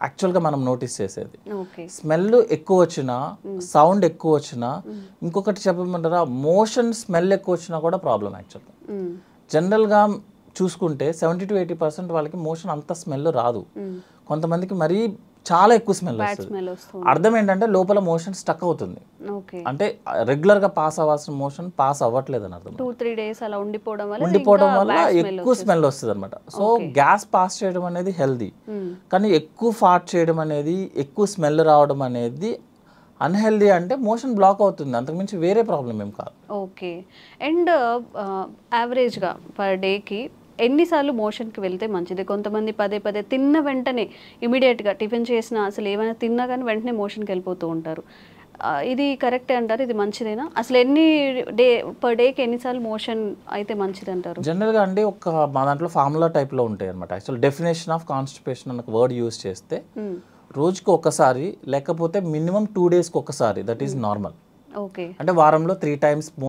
యాక్చువల్గా మనం నోటీస్ చేసేది. ఓకే. స్మెల్ ఎక్కువ వచ్చినా, సౌండ్ ఎక్కువ వచ్చినా, ఇంకొకటి చెప్పమంటారా, మోషన్ స్మెల్ ఎక్కువ వచ్చినా కూడా ప్రాబ్లం యాక్చువల్గా. జనరల్గా చూసుకుంటే 70-80% వాళ్ళకి మోషన్ అంత స్మెల్ రాదు. కొంతమందికి మరీ చాలా ఎక్కువ స్మెల్ వస్తుంది. అర్థం ఏంటంటే లోపల మోషన్ స్టక్ అవుతుంది. అంటే రెగ్యులర్గా పాస్ అవ్వాల్సిన మోషన్ పాస్ అవ్వట్లేదు అని అర్థం. 2-3 days అలా ఉండిపోవడం వల్ల ఎక్కువ స్మెల్ వస్తుంది అనమాట. సో గ్యాస్ పాస్ చేయడం అనేది హెల్దీ, కానీ ఎక్కువ ఫార్ట్ చేయడం అనేది, ఎక్కువ స్మెల్ రావడం అనేది అన్హెల్దీ. అంటే మోషన్ బ్లాక్ అవుతుంది, అంతకుమించి వేరే ప్రాబ్లం ఏం కాదు. ఓకే. అండ్ యావరేజ్గా పర్ డేకి ఎన్నిసార్లు మోషన్కి వెళ్తే మంచిది? కొంతమంది పదే పదే తిన్న వెంటనే ఇమీడియట్గా టిఫిన్ చేసినా, అసలు ఏమైనా తిన్నా కానీ వెంటనే మోషన్కి వెళ్ళిపోతూ ఉంటారు. ఇది కరెక్టే అంటారు? ఇది మంచిదేనా? అసలు పర్ డేకి ఎన్నిసార్లు మోషన్ అయితే మంచిది అంటారు? జనరల్గా అండి మా దాంట్లో ఫార్ములా టైప్లో ఉంటాయి అనమాట. యాక్చువల్ డెఫినేషన్ ఆఫ్ కాన్స్టిపేషన్ అన్న వర్డ్ యూజ్ చేస్తే రోజుకి ఒకసారి, లేకపోతే మినిమం 2 daysకి ఒకసారి, దట్ ఈస్ నార్మల్. ఓకే. అంటే వారంలో 3 times